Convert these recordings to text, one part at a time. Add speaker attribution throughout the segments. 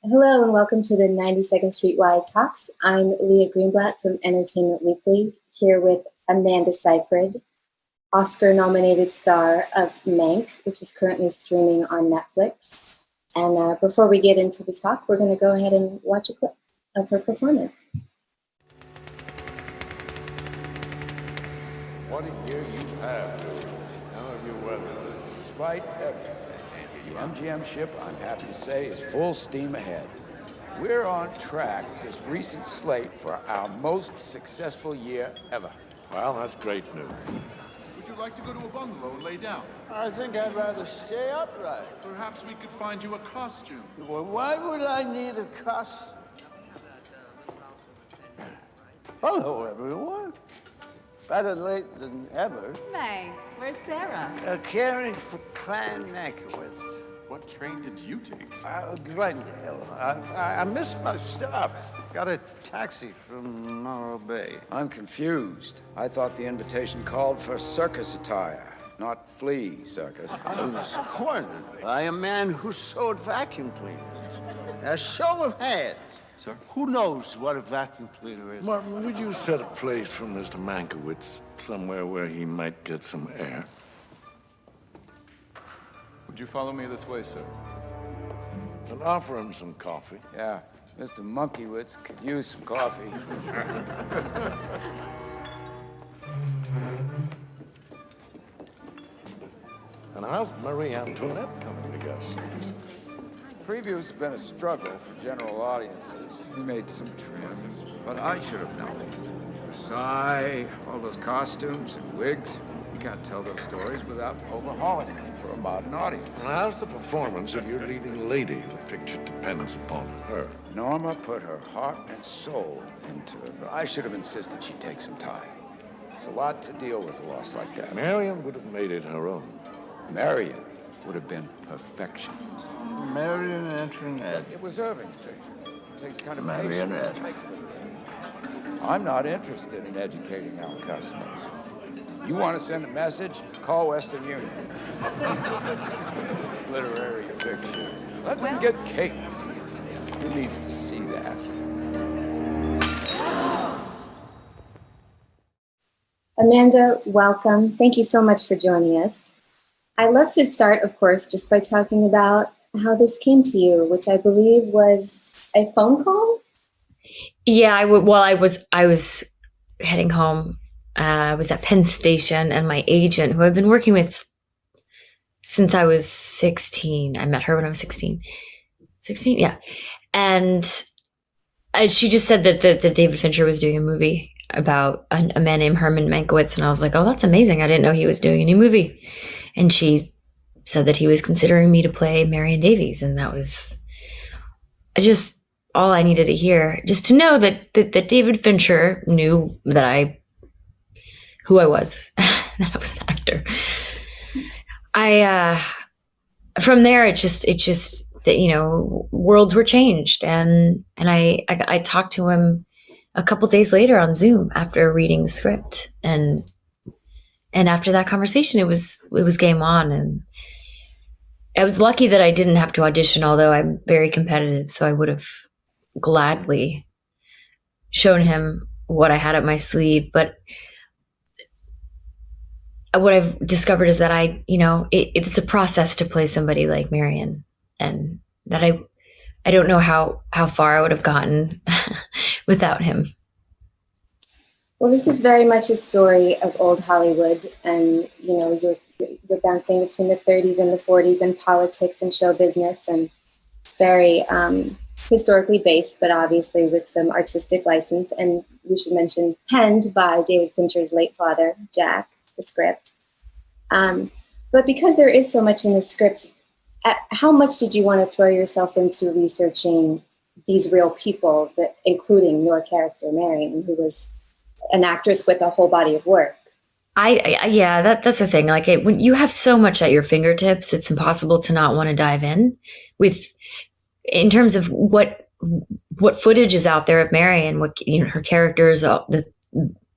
Speaker 1: Hello and welcome to the 92nd Street Wide Talks. I'm Leah Greenblatt from Entertainment Weekly, here with Amanda Seyfried, Oscar-nominated star of Mank, which is currently streaming on Netflix. And before we get into the talk, we're going to go ahead and watch a clip of her performance.
Speaker 2: What a year you've had. How have you weathered it? Despite everything, the MGM ship, I'm happy to say, is full steam ahead. We're on track with this recent slate for our most successful year ever.
Speaker 3: Well, that's great news.
Speaker 4: Would you like to go to a bungalow and lay down?
Speaker 5: I think I'd rather stay upright.
Speaker 4: Perhaps we could find you a costume.
Speaker 5: Well, why would I need a costume? Hello, everyone. Better late than ever.
Speaker 6: Mank, where's Sarah?
Speaker 5: Caring for Clan Mankiewicz.
Speaker 4: What train did you take?
Speaker 5: Glendale. I missed my stop. Got a taxi from Morro Bay.
Speaker 2: I'm confused. I thought the invitation called for circus attire, not flea circus.
Speaker 5: I was cornered by a man who sold vacuum cleaners. A show of hands.
Speaker 4: Sir?
Speaker 5: Who knows what a vacuum cleaner is?
Speaker 3: Martin, would you set a place for Mr. Mankiewicz somewhere where he might get some air?
Speaker 4: Would you follow me this way, sir?
Speaker 3: And offer him some coffee.
Speaker 2: Yeah, Mr. Mankiewicz could use some coffee.
Speaker 3: And how's Marie Antoinette coming together?
Speaker 2: Previews have been a struggle for general audiences. We made some trims, but I should have known. Versailles, all those costumes and wigs. You can't tell those stories without overhauling them for a modern audience.
Speaker 3: And how's the performance of your leading lady? The picture depends upon her.
Speaker 2: Norma put her heart and soul into it, but I should have insisted she take some time. It's a lot to deal with a loss like that.
Speaker 3: Marion would have made it her own.
Speaker 2: Marion would have been perfection.
Speaker 5: Marion Antoinette.
Speaker 2: It was Irving's picture. It takes kind of
Speaker 5: Marionette.
Speaker 2: patience to make it. I'm not interested in educating our customers. You want to send a message? Call Western Union. Literary fiction. Let them get cake. Who needs to see that?
Speaker 1: Amanda, welcome. Thank you so much for joining us. I'd love to start, of course, just by talking about how this came to you, which I believe was a phone call.
Speaker 7: Yeah, I was heading home. I was at Penn Station, and my agent, who I've been working with since I was 16, I met her when I was 16. 16, yeah. And she just said that David Fincher was doing a movie about a man named Herman Mankiewicz, and I was like, oh, that's amazing. I didn't know he was doing a new movie. And she said that he was considering me to play Marion Davies, and that was all I needed to hear, just to know that David Fincher knew who I was, that I was an actor. From there, it just that, worlds were changed, and I talked to him a couple days later on Zoom after reading the script, and after that conversation, it was game on, and I was lucky that I didn't have to audition, although I'm very competitive, so I would have gladly shown him what I had up my sleeve. But what I've discovered is that it's a process to play somebody like Marion, and that I don't know how far I would have gotten without him.
Speaker 1: Well, this is very much a story of old Hollywood, and you're bouncing between the 30s and the 40s and politics and show business, and it's very historically based, but obviously with some artistic license. And we should mention penned by David Fincher's late father, Jack, the script. But because there is so much in the script, how much did you want to throw yourself into researching these real people, including your character, Marion, who was an actress with a whole body of work?
Speaker 7: That's the thing. Like, when you have so much at your fingertips, it's impossible to not want to dive in terms of what footage is out there of Marion, her characters, the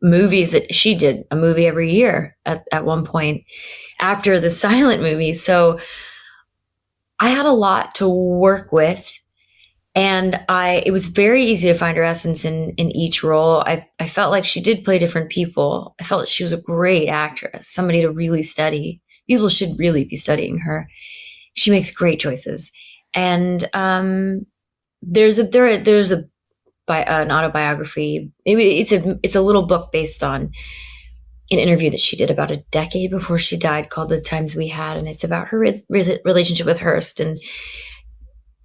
Speaker 7: movies that she did, a movie every year at one point after the silent movie. So I had a lot to work with, And it was very easy to find her essence in each role. I felt like she did play different people. I felt like she was a great actress, somebody to really study. People should really be studying her. She makes great choices. And there's an autobiography. It's a little book based on an interview that she did about a decade before she died called The Times We Had. And it's about her relationship with Hearst and,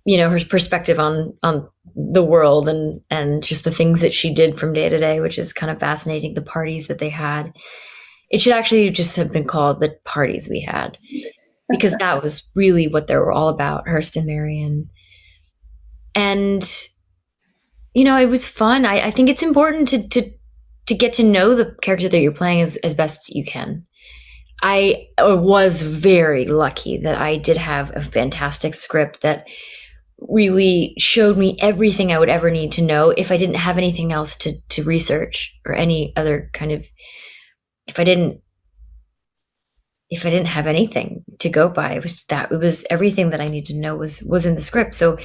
Speaker 7: her perspective on the world and just the things that she did from day to day, which is kind of fascinating. The parties that they had. It should actually just have been called The Parties We Had, because that was really what they were all about, Hearst and Marion. And, it was fun. I think it's important to get to know the character that you're playing as best you can. I was very lucky that I did have a fantastic script that really showed me everything I would ever need to know if I didn't have anything else to research or any other kind of, if I didn't have anything to go by. It was everything that I needed to know was in the script. So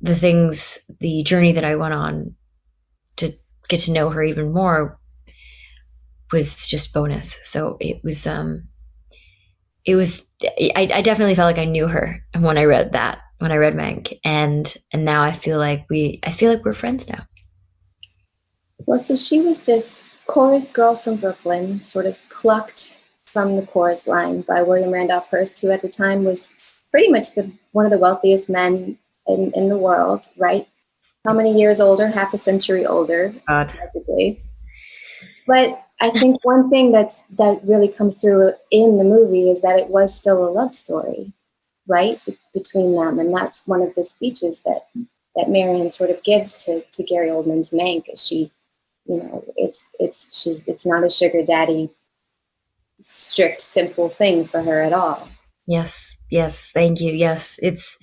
Speaker 7: the journey that I went on to get to know her even more was just bonus. So it was I definitely felt like I knew her when I read Mank, and now I feel like we're friends now.
Speaker 1: Well, so she was this chorus girl from Brooklyn, sort of plucked from the chorus line by William Randolph Hearst, who at the time was pretty much one of the wealthiest men in the world, right? How many years older? Half a century older, practically. But I think one thing that really comes through in the movie is that it was still a love story, right, between them. And that's one of the speeches that Marion sort of gives to Gary Oldman's Mank. She, it's not a sugar daddy, strict, simple thing for her at all.
Speaker 7: Yes, thank you. Yes, it's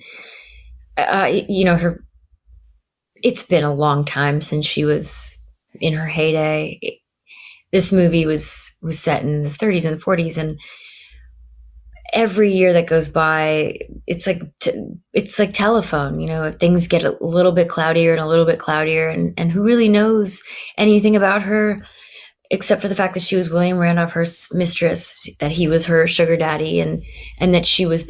Speaker 7: it's been a long time since she was in her heyday. This movie was set in the 30s and the 40s, and every year that goes by, it's like telephone. Things get a little bit cloudier and a little bit cloudier, and who really knows anything about her except for the fact that she was William Randolph Hearst's mistress, that he was her sugar daddy, and that she was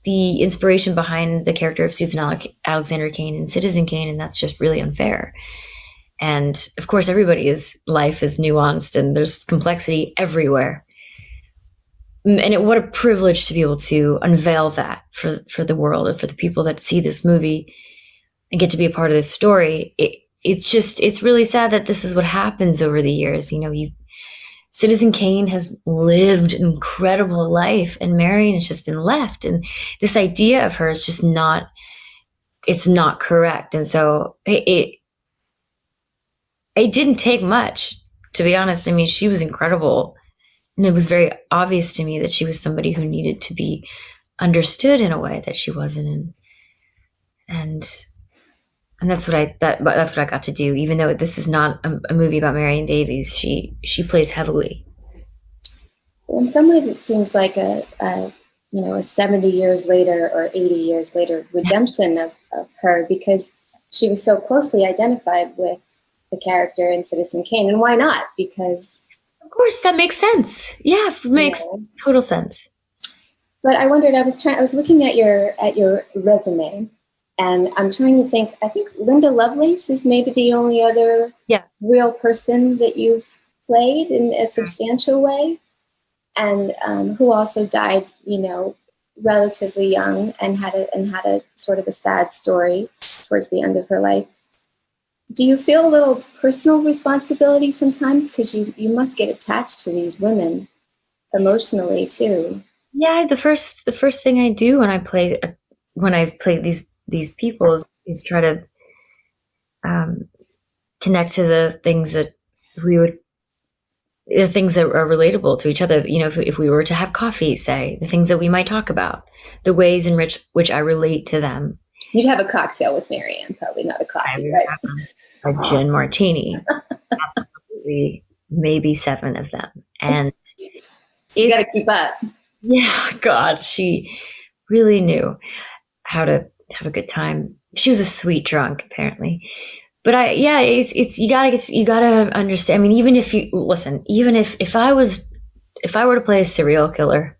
Speaker 7: the inspiration behind the character of Susan Alexander Kane in Citizen Kane, and that's just really unfair. And of course, everybody's life is nuanced, and there's complexity everywhere. And what a privilege to be able to unveil that for the world and for the people that see this movie and get to be a part of this story. It's really sad that this is what happens over the years. Citizen Kane has lived an incredible life, and Marion has just been left. And this idea of her is just it's not correct. And so it didn't take much, to be honest. I mean, she was incredible. And it was very obvious to me that she was somebody who needed to be understood in a way that she wasn't in. And that's what I got to do. Even though this is not a movie about Marion Davies, she plays heavily.
Speaker 1: In some ways, it seems like a 70 years later or 80 years later redemption of her, because she was so closely identified with the character in Citizen Kane. And why not? Because
Speaker 7: of course that makes sense. Yeah, it makes total sense.
Speaker 1: But I wondered, I was looking at your resume, and I'm trying to think, I think Linda Lovelace is maybe the only other real person that you've played in a substantial way, and who also died, relatively young and had a sort of a sad story towards the end of her life. Do you feel a little personal responsibility sometimes? Because you must get attached to these women emotionally too.
Speaker 7: Yeah, the first thing I do when I play these people is try to connect to the things that the things that are relatable to each other. If we were to have coffee, say, the things that we might talk about, the ways in which I relate to them.
Speaker 1: You'd have a cocktail with Marianne, probably not a coffee, right?
Speaker 7: A gin martini. Absolutely, maybe 7 of them. And
Speaker 1: you got to keep up.
Speaker 7: Yeah, God, she really knew how to have a good time. She was a sweet drunk, apparently. But it's you gotta understand. I mean, even if I were to play a serial killer,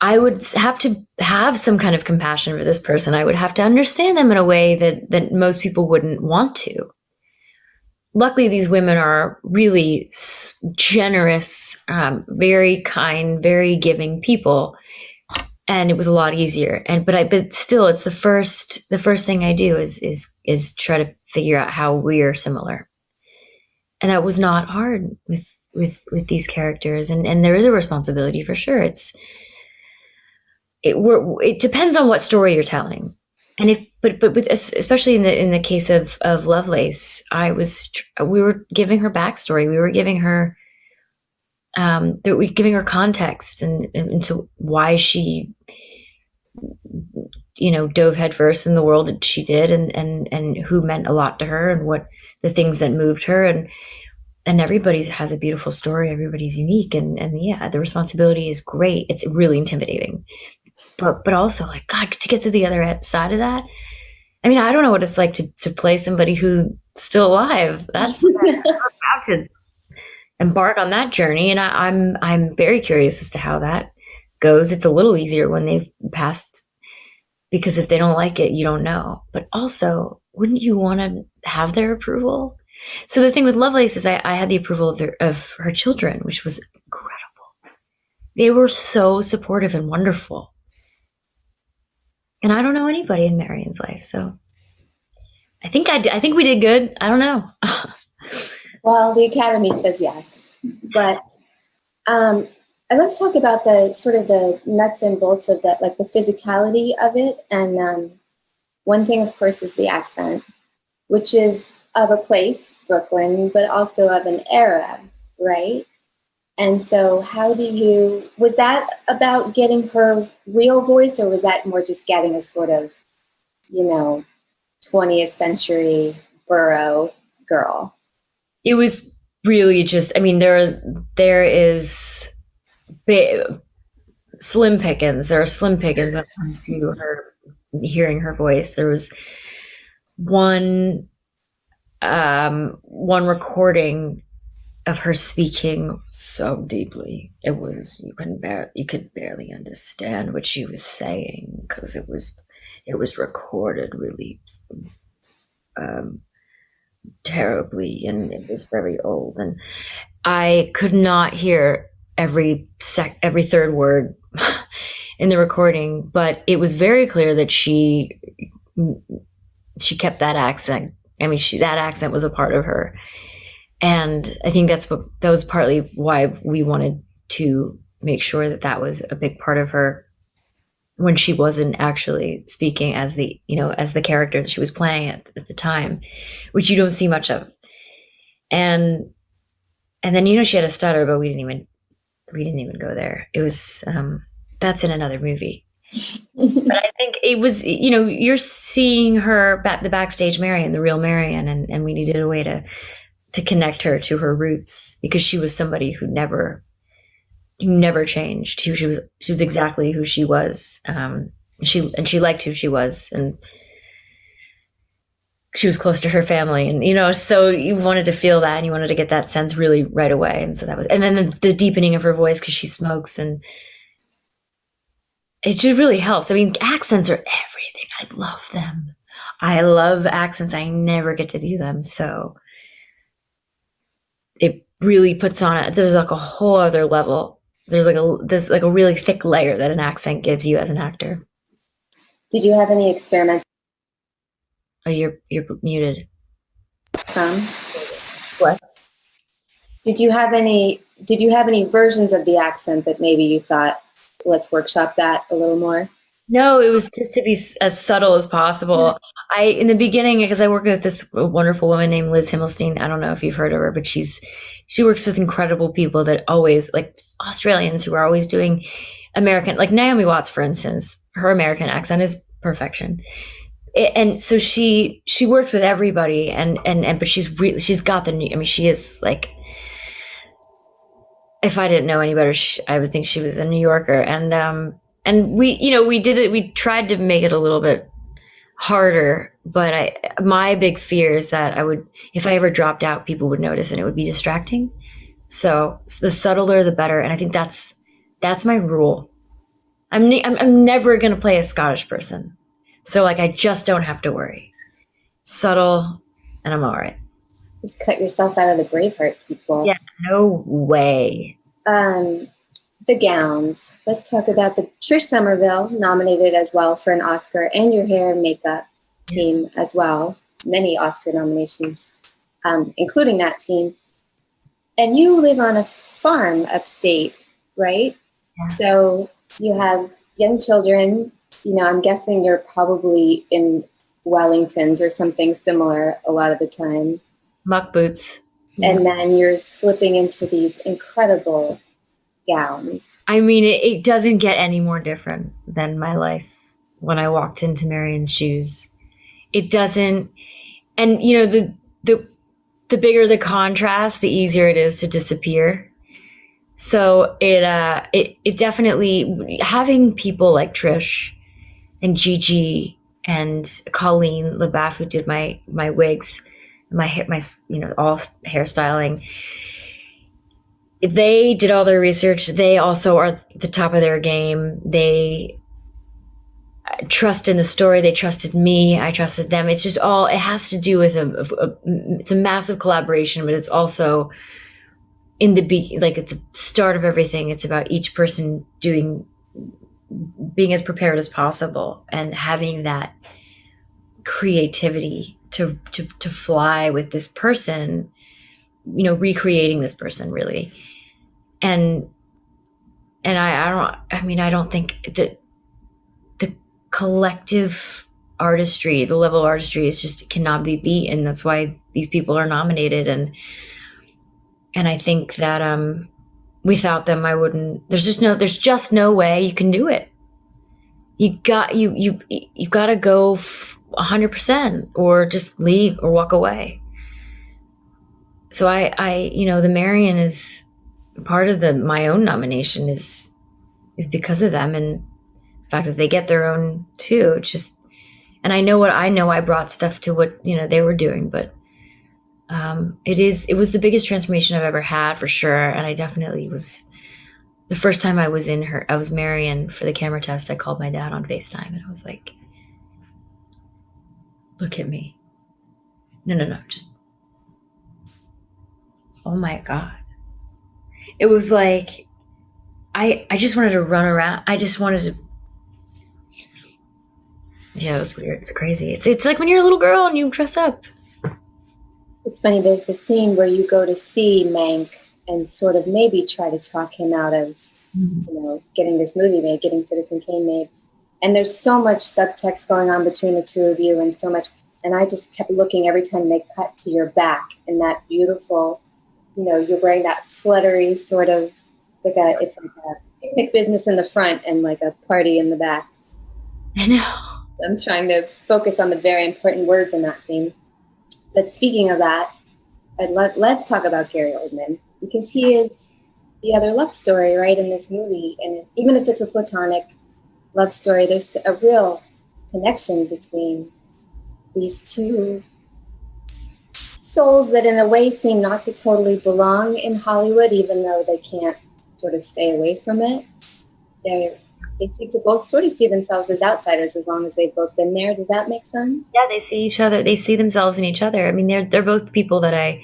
Speaker 7: I would have to have some kind of compassion for this person. I would have to understand them in a way that most people wouldn't want to. Luckily, these women are really generous, very kind, very giving people, and it was a lot easier. But still, it's the first thing I do is try to figure out how we're similar, and that was not hard with these characters. And there is a responsibility for sure. It depends on what story you're telling, and especially in the case of Lovelace, we were giving her backstory, we were giving her context and into why she dove headfirst in the world that she did, and who meant a lot to her, and what the things that moved her, and everybody has a beautiful story, everybody's unique, and yeah, the responsibility is great. It's really intimidating. But also, like, God, to get to the other side of that, I mean, I don't know what it's like to play somebody who's still alive. That's about to embark on that journey, and I'm very curious as to how that goes. It's a little easier when they've passed, because if they don't like it, you don't know. But also, wouldn't you want to have their approval? So the thing with Lovelace is I had the approval of her children, which was incredible. They were so supportive and wonderful. And I don't know anybody in Marion's life, so I think we did good. I don't know.
Speaker 1: Well, the Academy says yes, but I'd love to talk about the sort of the nuts and bolts of that, like the physicality of it. And one thing, of course, is the accent, which is of a place, Brooklyn, but also of an era, right? And so was that about getting her real voice, or was that more just getting a sort of, 20th century borough girl?
Speaker 7: It was really just, I mean, there is slim pickings. There are slim pickings when it comes to her, hearing her voice. There was one recording of her speaking so deeply. It was, you could barely understand what she was saying, because it was recorded really terribly, and it was very old, and I could not hear every third word in the recording, but it was very clear that she kept that accent. I mean, that accent was a part of her. And I think that was partly why we wanted to make sure that was a big part of her when she wasn't actually speaking as the character that she was playing at the time, which you don't see much of. And then, she had a stutter, but we didn't even go there. It was, that's in another movie. But I think it was, you're seeing her the backstage Marion, the real Marion, and we needed a way to connect her to her roots, because she was somebody who never changed. She was exactly who she was. She liked who she was, and she was close to her family, and so you wanted to feel that, and you wanted to get that sense really right away. And so and then the deepening of her voice, because she smokes, and it just really helps. I mean, accents are everything. I love them. I love accents. I never get to do them, so it really puts on it. There's like a whole other level. There's like a really thick layer that an accent gives you as an actor.
Speaker 1: Did you have any experiments?
Speaker 7: Oh, you're muted.
Speaker 1: What? Did you have any versions of the accent that maybe you thought, let's workshop that a little more?
Speaker 7: No, it was just to be as subtle as possible. In the beginning, because I work with this wonderful woman named Liz Himmelstein. I don't know if you've heard of her, but she works with incredible people that always, like Australians who are always doing American, like Naomi Watts, for instance. Her American accent is perfection. And so she works with everybody, but she's got she is like, if I didn't know any better, I would think she was a New Yorker. And And we did it. We tried to make it a little bit harder, but my big fear is that if I ever dropped out, people would notice and it would be distracting. So the subtler, the better. And I think that's my rule. I'm never going to play a Scottish person. So like, I just don't have to worry. Subtle, and I'm all right.
Speaker 1: Just cut yourself out of the Braveheart sequel.
Speaker 7: Yeah, no way.
Speaker 1: The gowns. Let's talk about the Trish Somerville, nominated as well for an Oscar, and your hair and makeup team as well. Many Oscar nominations, including that team. And you live on a farm upstate, right?
Speaker 7: Yeah.
Speaker 1: So you have young children. I'm guessing you're probably in Wellingtons or something similar a lot of the time.
Speaker 7: Muck boots. Yeah.
Speaker 1: And then you're slipping into these incredible gowns.
Speaker 7: I mean, it doesn't get any more different than my life when I walked into Marion's shoes. It doesn't. And, the bigger the contrast, the easier it is to disappear. So it definitely, having people like Trish and Gigi and Colleen LaBeouf, who did my wigs, my all hairstyling. They did all their research. They also are at the top of their game. They trust in the story. They trusted me. I trusted them. It's just it has to do with it's a massive collaboration, but it's also at the start of everything, it's about each person being as prepared as possible and having that creativity to fly with this person, recreating this person really. And I don't think that the collective artistry, the level of artistry cannot be beaten. That's why these people are nominated. And I think that without them, I wouldn't. There's just no way you can do it. You got to go 100% or just leave or walk away. So the Marion is part of my own nomination is because of them and the fact that they get their own too. And I know I brought stuff to what they were doing, but it was the biggest transformation I've ever had for sure. And I definitely was. The first time I was Marion for the camera test, I called my dad on FaceTime and I was like, look at me. No, just, oh my God. It was like, I just wanted to run around. I just wanted to, yeah, it was weird. It's crazy. It's like when you're a little girl and you dress up.
Speaker 1: It's funny, there's this scene where you go to see Mank and sort of maybe try to talk him out of, getting this movie made, getting Citizen Kane made. And there's so much subtext going on between the two of you and so much. And I just kept looking every time they cut to your back and that beautiful, you're wearing that fluttery sort of, it's like a picnic business in the front and like a party in the back.
Speaker 7: I know.
Speaker 1: I'm trying to focus on the very important words in that theme. But speaking of that, let's talk about Gary Oldman, because he is the other love story, right, in this movie. And even if it's a platonic love story, there's a real connection between these two souls that in a way seem not to totally belong in Hollywood, even though they can't sort of stay away from it. They seem to both sort of see themselves as outsiders as long as they've both been there. Does that make sense?
Speaker 7: Yeah, they see each other. They see themselves in each other. I mean, they're both people that it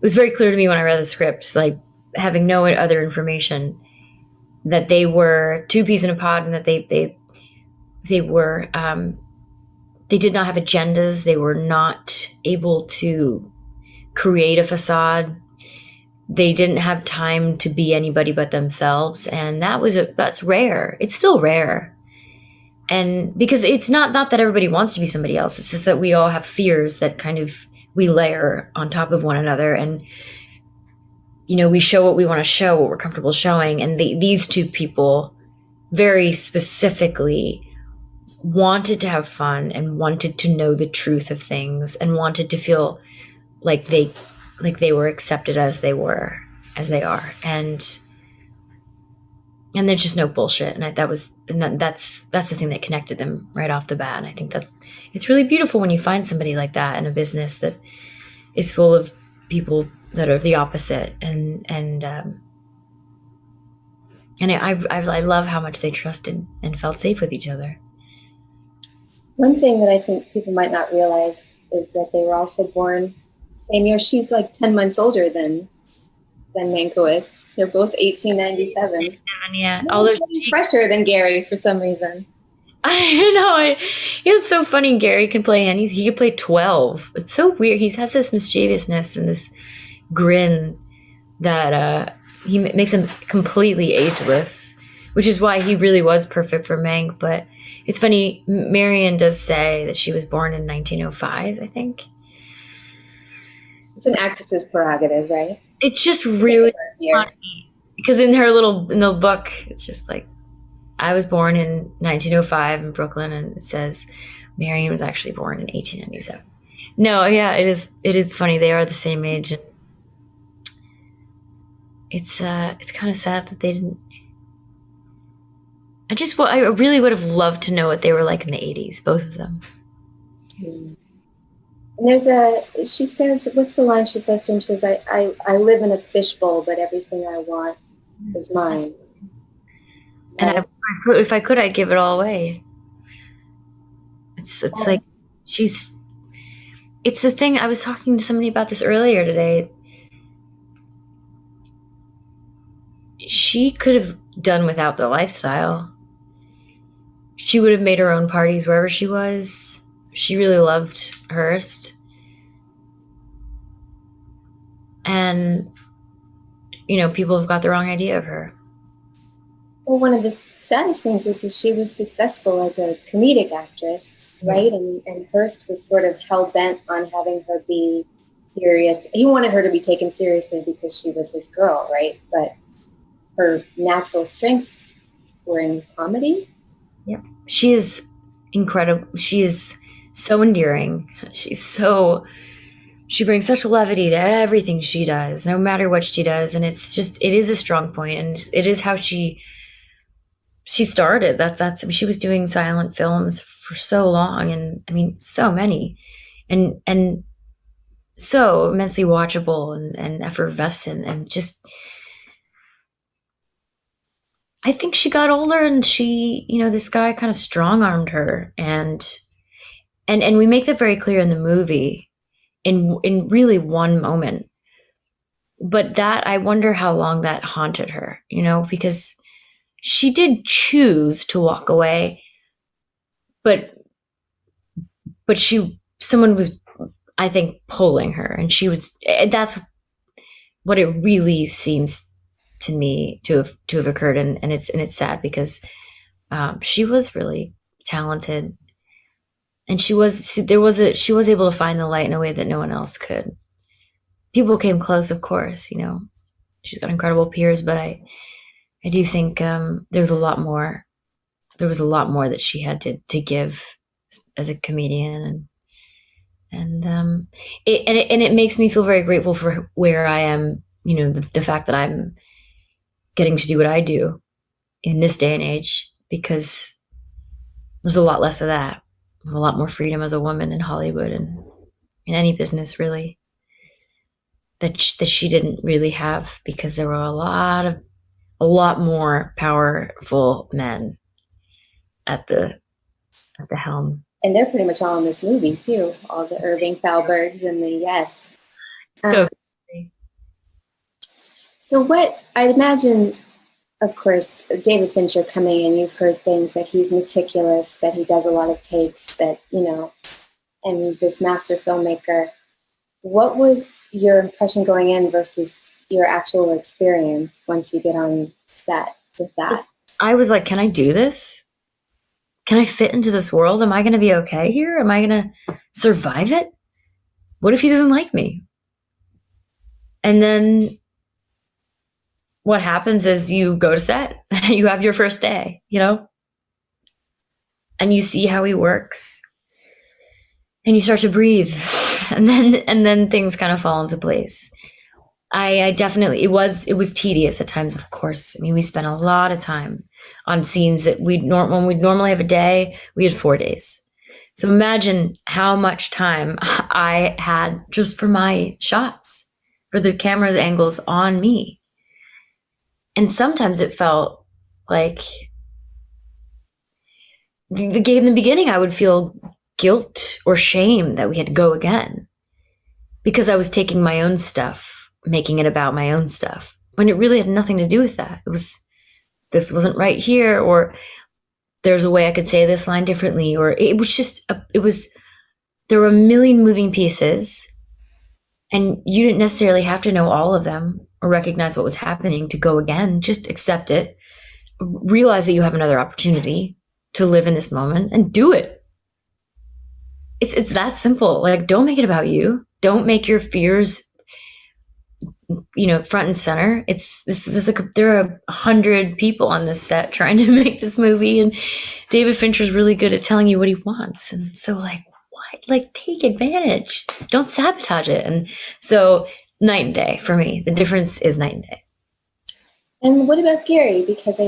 Speaker 7: was very clear to me when I read the script, like having no other information, that they were two peas in a pod and that they were, they did not have agendas. They were not able to create a facade. They didn't have time to be anybody but themselves. And that's rare. It's still rare. And because it's not that everybody wants to be somebody else. It's just that we all have fears that kind of we layer on top of one another. And, we show what we want to show, what we're comfortable showing. And these two people very specifically wanted to have fun and wanted to know the truth of things and wanted to feel like they were accepted as they are. And and there's just no bullshit. And that's the thing that connected them right off the bat. And I think it's really beautiful when you find somebody like that in a business that is full of people that are the opposite. And I love how much they trusted and felt safe with each other.
Speaker 1: One thing that I think people might not realize is that they were also born same year. She's like 10 months older than Mankiewicz. They're both 1897.
Speaker 7: Yeah,
Speaker 1: fresher than Gary for some reason.
Speaker 7: I know. It's so funny. Gary can play anything. He can play 12. It's so weird. He has this mischievousness and this grin that he makes him completely ageless, which is why he really was perfect for Mank. But it's funny. Marion does say that she was born in 1905, I think.
Speaker 1: It's an actress's prerogative, right?
Speaker 7: It's just really funny because in the book, it's just like, I was born in 1905 in Brooklyn, and it says Marion was actually born in 1897. No, yeah, it is funny. They are the same age, and it's kind of sad that they didn't. I really would have loved to know what they were like in the 80s, both of them.
Speaker 1: And she says, what's the line she says to him? She says, I live in a fishbowl, but everything I want is mine.
Speaker 7: And if I could, I'd give it all away. It's like it's the thing. I was talking to somebody about this earlier today. She could have done without the lifestyle. She would have made her own parties wherever she was. She really loved Hearst. And, people have got the wrong idea of her.
Speaker 1: Well, one of the saddest things is that she was successful as a comedic actress, right? And Hearst was sort of hell-bent on having her be serious. He wanted her to be taken seriously because she was his girl, right? But her natural strengths were in comedy.
Speaker 7: Yep. She is incredible. She is so endearing. She brings such levity to everything she does, no matter what she does. And it is a strong point, and it is how she started. She was doing silent films for so long, and I mean, so many, and so immensely watchable and effervescent, and just, I think she got older, and she, this guy kind of strong-armed her, and we make that very clear in the movie, in really one moment. But that, I wonder how long that haunted her, because she did choose to walk away, but someone was, I think, pulling her, and that's what it really seems to me to have occurred. And it's sad because she was really talented, and she was able to find the light in a way that no one else could. People came close, of course, she's got incredible peers, but I do think there was a lot more that she had to give as a comedian, and it makes me feel very grateful for where I am, the fact that I'm getting to do what I do in this day and age, because there's a lot less of that. A lot more freedom as a woman in Hollywood and in any business, really, that she didn't really have, because there were a lot more powerful men at the helm.
Speaker 1: And they're pretty much all in this movie too. All the Irving Thalbergs and the yes. So what I'd imagine, of course, David Fincher coming in, you've heard things that he's meticulous, that he does a lot of takes, that, and he's this master filmmaker. What was your impression going in versus your actual experience once you get on set with that?
Speaker 7: I was like, can I do this? Can I fit into this world? Am I going to be okay here? Am I going to survive it? What if he doesn't like me? And then what happens is you go to set, you have your first day, and you see how he works, and you start to breathe, and then things kind of fall into place. I definitely, it was tedious at times, of course. I mean, we spent a lot of time on scenes that when we'd normally have a day, we had 4 days. So imagine how much time I had just for my shots, for the camera's angles on me. And sometimes it felt like in the beginning, I would feel guilt or shame that we had to go again because I was taking my own stuff, making it about my own stuff, when it really had nothing to do with that. It was, this wasn't right here, or there's a way I could say this line differently, or it was just, there were a million moving pieces, and you didn't necessarily have to know all of them or recognize what was happening to go again. Just accept it, realize that you have another opportunity to live in this moment and do it. It's that simple. Like, don't make it about you. Don't make your fears, front and center. There are 100 people on this set trying to make this movie, and David Fincher's really good at telling you what he wants. And so, what? Take advantage. Don't sabotage it. And so, night and day for me. The difference is night and day.
Speaker 1: And what about Gary? Because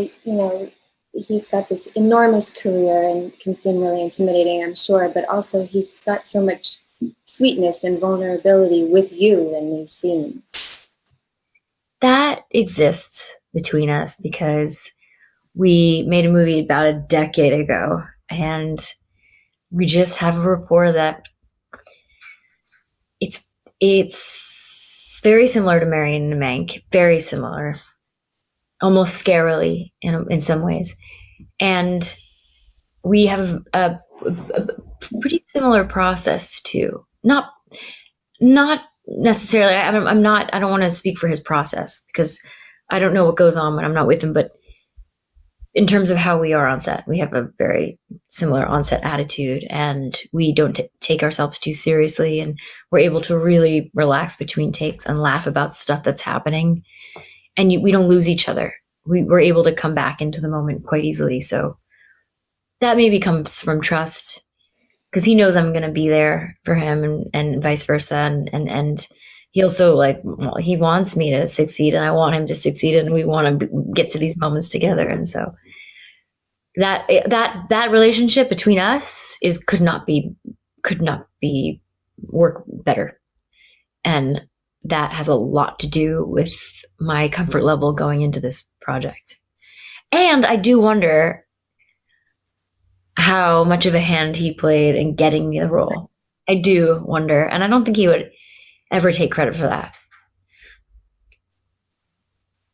Speaker 1: he's got this enormous career and can seem really intimidating, I'm sure, but also he's got so much sweetness and vulnerability with you in these scenes.
Speaker 7: That exists between us because we made a movie about a decade ago, and we just have a rapport that it's very similar to Marion and Mank, very similar, almost scarily in some ways. And we have a pretty similar process too. Not necessarily, I don't want to speak for his process because I don't know what goes on when I'm not with him, but in terms of how we are on set, we have a very similar on-set attitude, and we don't take ourselves too seriously, and we're able to really relax between takes and laugh about stuff that's happening, and we don't lose each other. We're able to come back into the moment quite easily. So that maybe comes from trust, because he knows I'm going to be there for him, and vice versa. And he also he wants me to succeed, and I want him to succeed, and we want to get to these moments together. And so that relationship between us could not be work better. And that has a lot to do with my comfort level going into this project. And I do wonder how much of a hand he played in getting me the role. I do wonder, and I don't think he would ever take credit for that.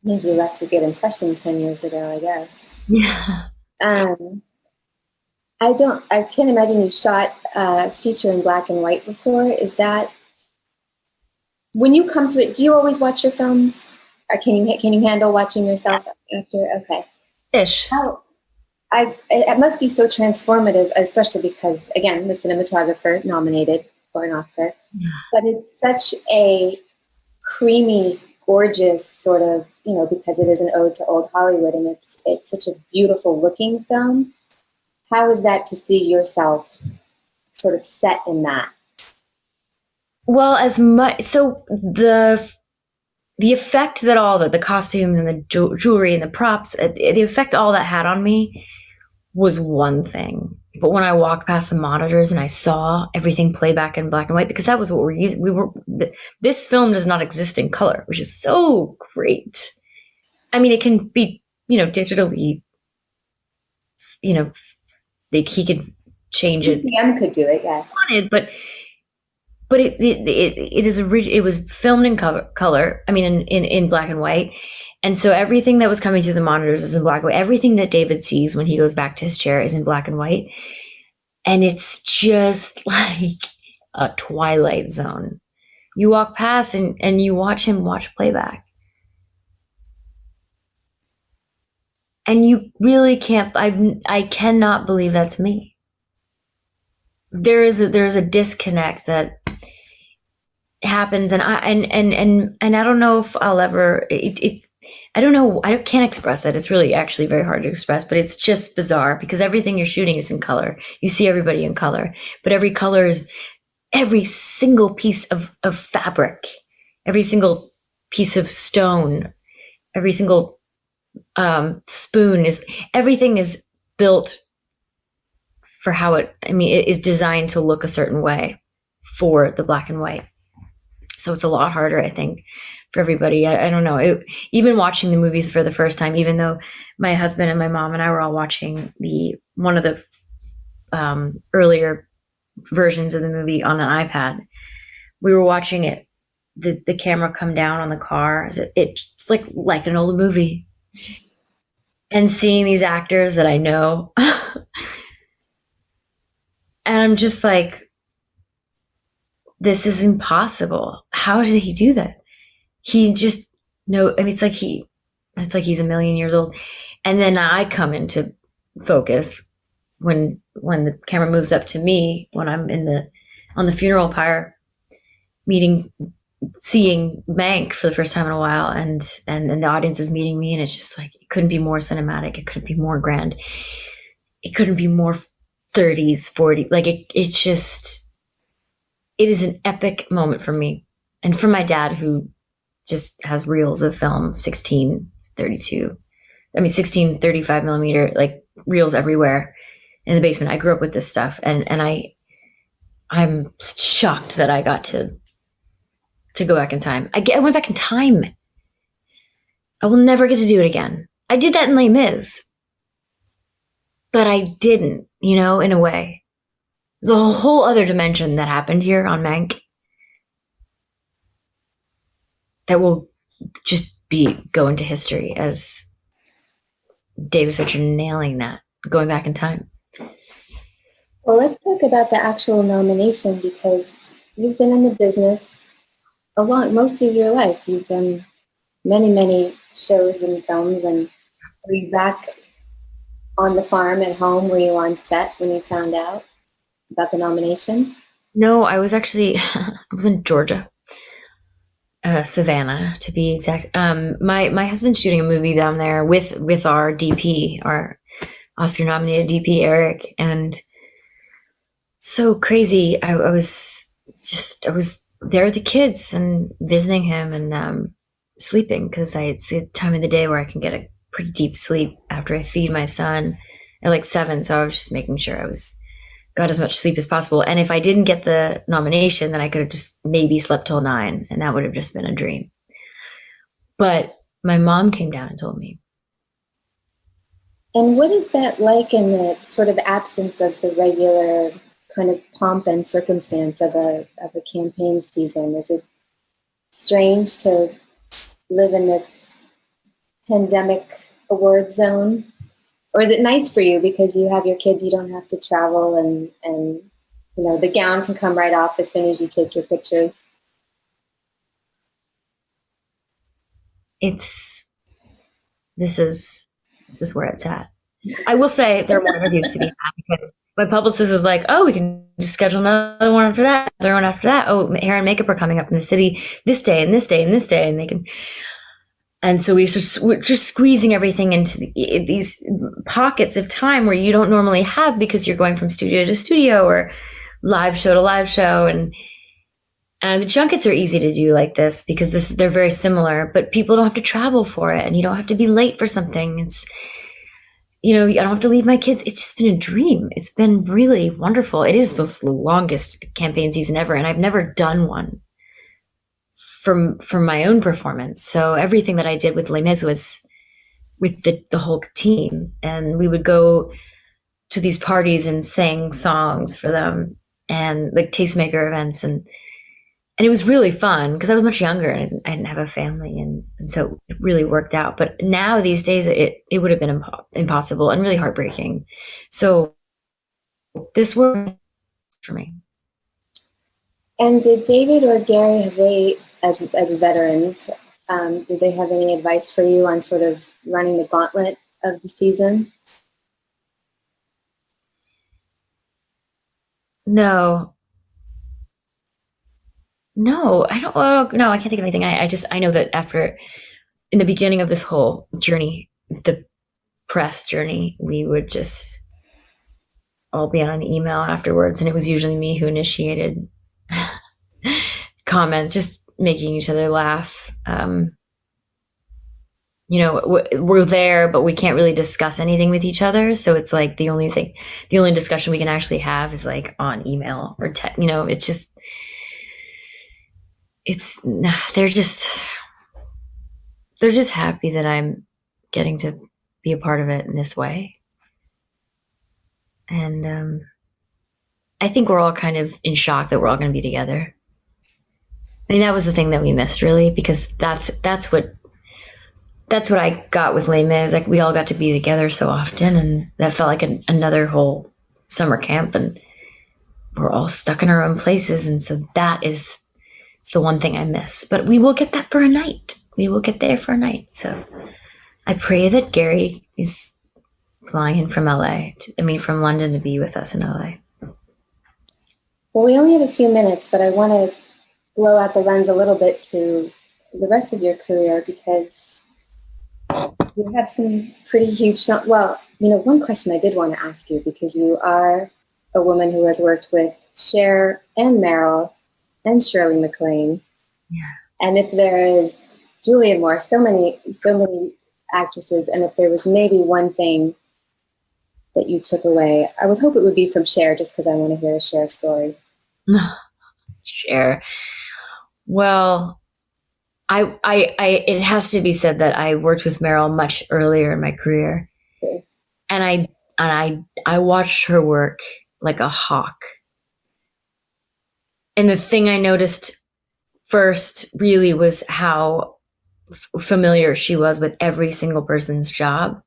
Speaker 1: Means you left a good impression 10 years ago, I guess.
Speaker 7: Yeah.
Speaker 1: I can't imagine you've shot a feature in black and white before. Is that, when you come to it, do you always watch your films? Or can you handle watching yourself after? Okay.
Speaker 7: Ish.
Speaker 1: It must be so transformative, especially because, again, the cinematographer nominated for an Oscar. Yeah. But it's such a creamy, gorgeous sort of, because it is an ode to old Hollywood, and it's such a beautiful looking film. How is that to see yourself sort of set in that?
Speaker 7: Well, so the effect that all the costumes and the jewelry and the props, the effect all that had on me was one thing. But when I walked past the monitors and I saw everything play back in black and white, because that was what we're using. This film does not exist in color, which is so great. I mean, it can be, digitally, he could change it.
Speaker 1: PM could do it, yes.
Speaker 7: But it was filmed in color. I mean, in black and white. And so everything that was coming through the monitors is in black and white. Everything that David sees when he goes back to his chair is in black and white. And it's just like a Twilight Zone. You walk past and you watch him watch playback. And you really can't, I cannot believe that's me. There's a disconnect that happens, and I don't know if I'll ever, I don't know, I can't express it. It's really actually very hard to express, but it's just bizarre because everything you're shooting is in color. You see everybody in color, but every color is every single piece of fabric, every single piece of stone, every single spoon everything is built for how it is designed to look a certain way for the black and white. So it's a lot harder, I think, for everybody. I don't know. Even watching the movies for the first time, even though my husband and my mom and I were all watching one of the earlier versions of the movie on an iPad, we were watching it, the camera come down on the car. It's like an old movie. And seeing these actors that I know, and I'm just like, this is impossible. How did he do that? He just it's like he's a million years old. And then I come into focus when the camera moves up to me, when I'm on the funeral pyre seeing Mank for the first time in a while, and the audience is meeting me, and it's just like, it couldn't be more cinematic. It couldn't be more grand. It couldn't be more 30s, 40s. Like it is an epic moment for me. And for my dad, who just has reels of film, 16, 35 millimeter, like reels everywhere in the basement. I grew up with this stuff, and I'm shocked that I got to go back in time. I went back in time. I will never get to do it again. I did that in Les Mis, but I didn't, in a way. There's a whole other dimension that happened here on Mank that will just go into history as David Fincher nailing that, going back in time.
Speaker 1: Well, let's talk about the actual nomination, because you've been in the business most of your life. You've done many, many shows and films. And were you back on the farm at home? Were you on set when you found out about the nomination?
Speaker 7: No, I was actually, I was in Georgia, Savannah to be exact. My husband's shooting a movie down there with our DP, our Oscar nominated DP, Eric. And so crazy. I was there with the kids and visiting him and sleeping, because it's the time of the day where I can get a pretty deep sleep after I feed my son at like 7. So I was just making sure I got as much sleep as possible. And if I didn't get the nomination, then I could have just maybe slept till 9, and that would have just been a dream. But my mom came down and told me.
Speaker 1: And what is that like in the sort of absence of the regular kind of pomp and circumstance of a campaign season? Is it strange to live in this pandemic award zone? Or is it nice for you because you have your kids, you don't have to travel, and the gown can come right off as soon as you take your pictures?
Speaker 7: This is where it's at. I will say there are more interviews to be had, because my publicist is like, oh, we can just schedule another one after that, another one after that. Oh, hair and makeup are coming up in the city this day and this day and this day, and they can. And so we're just squeezing everything into these pockets of time where you don't normally have, because you're going from studio to studio or live show to live show. And the junkets are easy to do like this because they're very similar, but people don't have to travel for it, and you don't have to be late for something. It's, I don't have to leave my kids. It's just been a dream. It's been really wonderful. It is the longest campaign season ever, and I've never done one from my own performance. So everything that I did with Les Mis was with the whole team, and we would go to these parties and sing songs for them, and like tastemaker events, and it was really fun because I was much younger and I didn't have a family, and so it really worked out. But now these days it would have been impossible and really heartbreaking. So this worked for me.
Speaker 1: And did David or Gary, have they, as veterans, did they have any advice for you on sort of running the gauntlet of the season?
Speaker 7: No, I don't. Oh, no, I can't think of anything. I know that in the beginning of this whole journey, the press journey, we would just all be on an email afterwards, and it was usually me who initiated comments, just making each other laugh. You know, we're there, but we can't really discuss anything with each other. So it's like the only discussion we can actually have is like on email or you know, it's just, they're just happy that I'm getting to be a part of it in this way. And I think we're all kind of in shock that we're all going to be together. I mean, that was the thing that we missed, really, because that's what I got with Les Mis. Like, we all got to be together so often, and that felt like another whole summer camp, and we're all stuck in our own places. And so it's the one thing I miss. But we will get that for a night. We will get there for a night. So I pray that Gary is flying in from from London to be with us in LA.
Speaker 1: Well, we only have a few minutes, but I want to blow out the lens a little bit to the rest of your career, because you have some pretty huge, well, you know, one question I did want to ask you, because you are a woman who has worked with Cher and Meryl and Shirley MacLaine.
Speaker 7: Yeah.
Speaker 1: And if there is Julianne Moore, so many actresses, and if there was maybe one thing that you took away, I would hope it would be from Cher, just because I want to hear a Cher story.
Speaker 7: Cher. Well, I it has to be said that I worked with Meryl much earlier in my career.
Speaker 1: Okay.
Speaker 7: And I watched her work like a hawk. And the thing I noticed first really was how familiar she was with every single person's job,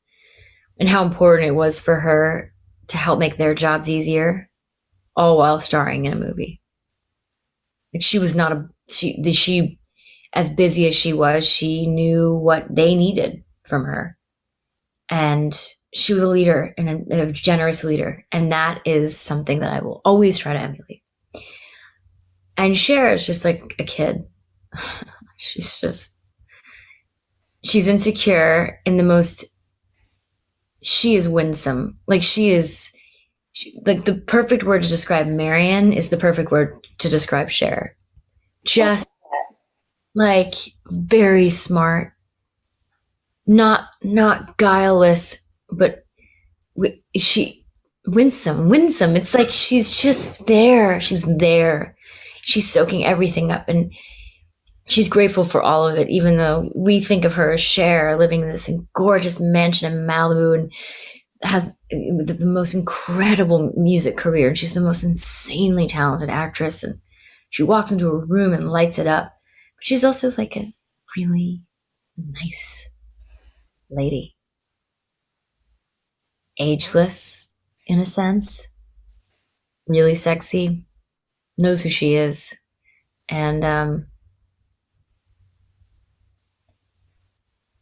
Speaker 7: and how important it was for her to help make their jobs easier, all while starring in a movie. Like, she was not she as busy as she was, she knew what they needed from her. And she was a leader, and a generous leader. And that is something that I will always try to emulate. And Cher is just like a kid. She's insecure in the most, she is winsome. Like, like, the perfect word to describe Marion is the perfect word to describe Cher. Just like very smart, not guileless, but she winsome. It's like she's just there. She's there. She's soaking everything up, and she's grateful for all of it, even though we think of her as Cher living in this gorgeous mansion in Malibu and have the most incredible music career. And she's the most insanely talented actress, and she walks into a room and lights it up. But she's also like a really nice lady. Ageless, in a sense. Really sexy. Knows who she is. And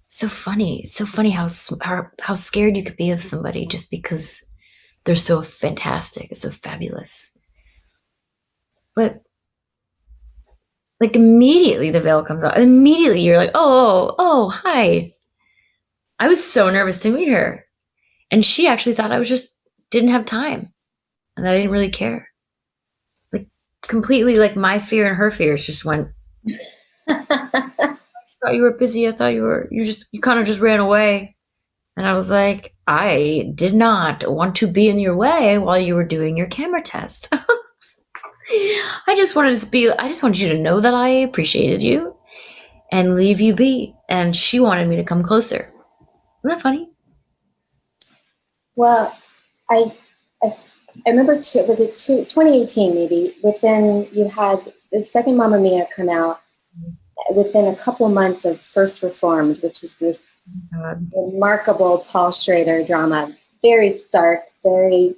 Speaker 7: so funny. It's so funny how scared you could be of somebody just because they're so fantastic, so fabulous. But like, immediately the veil comes off. Immediately you're like, oh, hi. I was so nervous to meet her. And she actually thought I didn't have time. And that I didn't really care. Like, completely, like, my fear and her fears just went. I thought you were busy. I thought you kind of just ran away. And I was like, I did not want to be in your way while you were doing your camera test. I just wanted you to know that I appreciated you and leave you be. And she wanted me to come closer. Isn't that funny?
Speaker 1: Well, I remember, 2018 maybe, within, you had the second Mamma Mia come out within a couple months of First Reformed, which is this remarkable Paul Schrader drama. Very stark, very,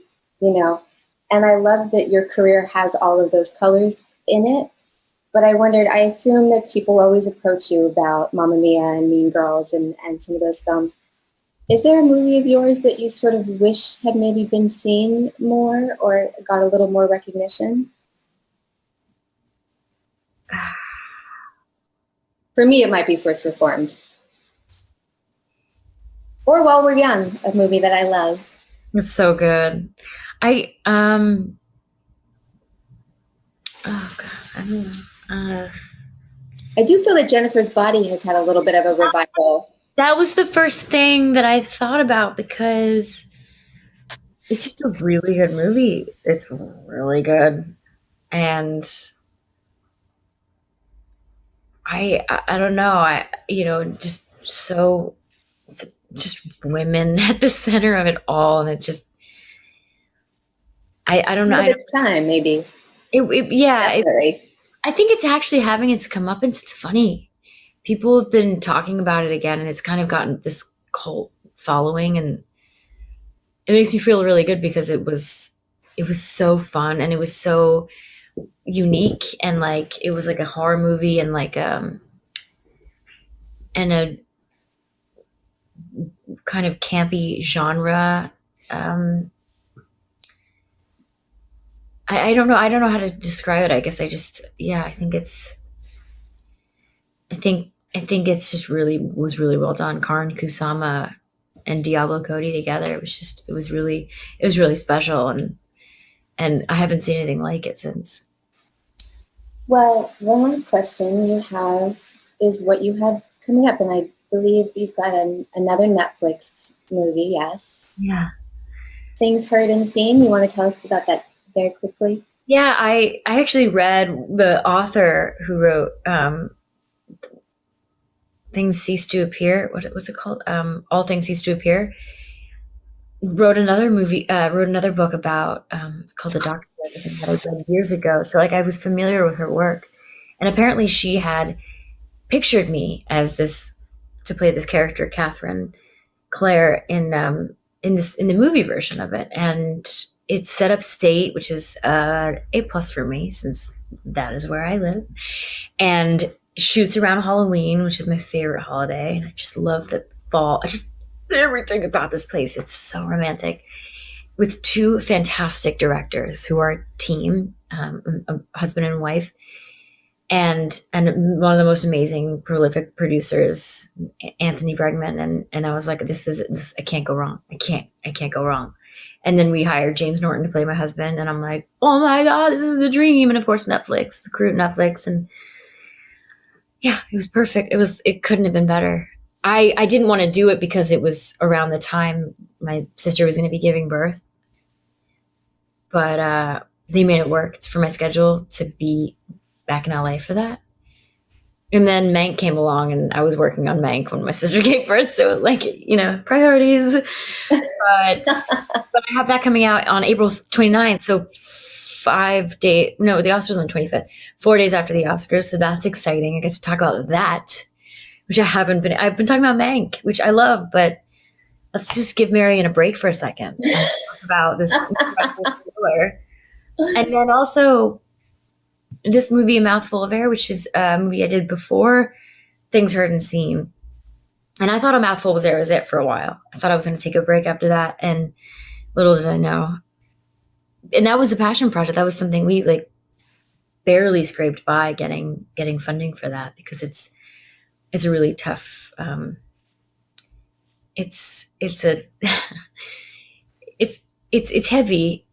Speaker 1: and I love that your career has all of those colors in it. But I wondered, I assume that people always approach you about Mamma Mia and Mean Girls and some of those films. Is there a movie of yours that you sort of wish had maybe been seen more or got a little more recognition? For me, it might be First Reformed. Or While We're Young, a movie that I love.
Speaker 7: It's so good. Oh God, I don't know.
Speaker 1: I do feel that Jennifer's Body has had a little bit of a revival.
Speaker 7: That was the first thing that I thought about because it's just a really good movie. It's really good. And I don't know. Just so it's just women at the center of it all. And it just, I don't know.
Speaker 1: It's time, maybe.
Speaker 7: I think it's actually having its comeuppance. It's funny. People have been talking about it again, and it's kind of gotten this cult following, and it makes me feel really good because it was so fun and it was so unique, and like it was like a horror movie and like and a kind of campy genre. I don't know. I don't know how to describe it. I guess I think it's just was really well done. Karin Kusama and Diablo Cody together. It was really special. And I haven't seen anything like it since.
Speaker 1: Well, one last question you have is what you have coming up. And I believe you've got another Netflix movie. Yes.
Speaker 7: Yeah.
Speaker 1: Things Heard and Seen. You want to tell us about that very quickly?
Speaker 7: Yeah, I actually read the author who wrote Things Cease to Appear. What's it called? All Things Cease to Appear. Wrote another book about called The Doctor that I read years ago. So like I was familiar with her work, and apparently she had pictured me as to play this character, Catherine Clare, in the movie version of it, and it's set upstate, which is A+ for me since that is where I live, and shoots around Halloween, which is my favorite holiday, and I just love the fall. Everything about this place, it's so romantic, with two fantastic directors who are a team, a husband and wife, and one of the most amazing prolific producers, Anthony Bregman, and I was like, this I can't go wrong. I can't go wrong. And then we hired James Norton to play my husband, and I'm like, oh my God, this is the dream. And of course Netflix, the crew at Netflix, and yeah, it was perfect. It couldn't have been better. I didn't want to do it because it was around the time my sister was going to be giving birth, but they made it work for my schedule to be back in LA for that. And then Mank came along, and I was working on Mank when my sister gave birth. So it was like, priorities. But I have that coming out on April 29th. So 5 days, no, the Oscars on the 25th, 4 days after the Oscars. So that's exciting. I get to talk about that, which I've been talking about Mank, which I love, but let's just give Marion a break for a second and talk about this incredible thriller. And then also this movie, A Mouthful of Air, which is a movie I did before Things Heard and Seen. And I thought A Mouthful of Air was it for a while. I thought I was going to take a break after that. And little did I know. And that was a passion project. That was something we like barely scraped by getting funding for that, because it's a really tough, it's heavy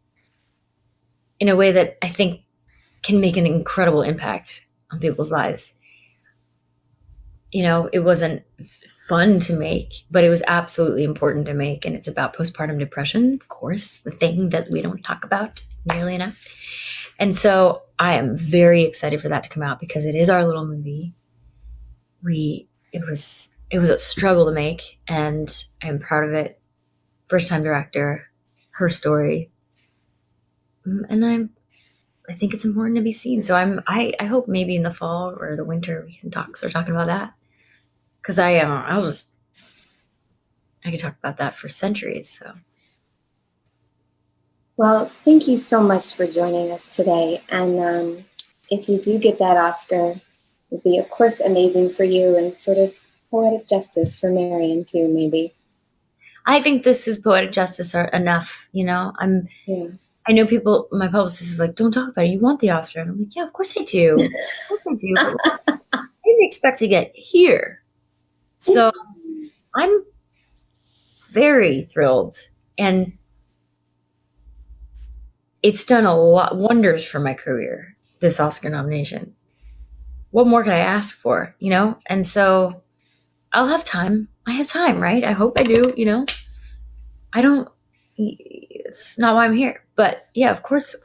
Speaker 7: in a way that I think can make an incredible impact on people's lives. It wasn't fun to make, but it was absolutely important to make. And it's about postpartum depression, of course, the thing that we don't talk about nearly enough. And so I am very excited for that to come out, because it is our little movie. It was a struggle to make, and I'm proud of it. First time director, her story. And I think it's important to be seen. So I hope maybe in the fall or the winter we can start talking about that. Because I could talk about that for centuries. So,
Speaker 1: well, thank you so much for joining us today. And if you do get that Oscar, it would be, of course, amazing for you, and sort of poetic justice for Marion too, maybe.
Speaker 7: I think this is poetic justice enough. I know people. My publicist is like, "Don't talk about it. You want the Oscar?" And I'm like, "Yeah, of course I do. Of course I do. But I didn't expect to get here." So I'm very thrilled, and it's done a lot wonders for my career, this Oscar nomination. what more could I ask for, you know? And so I'll have time. I have time, right? I hope I do, you know? I don't, it's not why I'm here. But yeah, of course,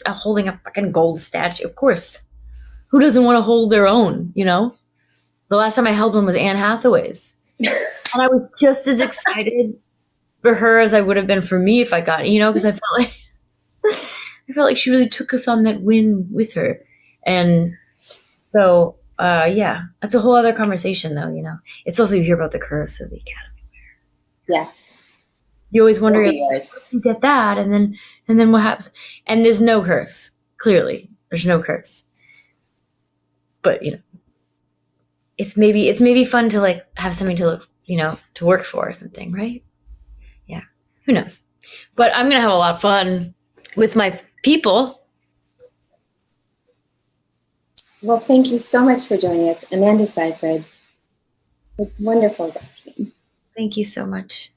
Speaker 7: I'm holding a fucking gold statue. Of course. Who doesn't want to hold their own, you know? The last time I held one was Anne Hathaway's. And I was just as excited for her as I would have been for me if I got it, you know, because I felt like she really took us on that win with her. And so, yeah, that's a whole other conversation, though, you know. It's also, you hear about the curse of the Academy.
Speaker 1: Yes.
Speaker 7: You always wonder if you get that, and then what happens? And there's no curse. Clearly, there's no curse. But, you know, it's maybe fun to like have something to look, you know, to work for or something, right? Yeah, who knows? But I'm gonna have a lot of fun with my people.
Speaker 1: Well, thank you so much for joining us, Amanda Seyfried. Wonderful.
Speaker 7: Thank you so much.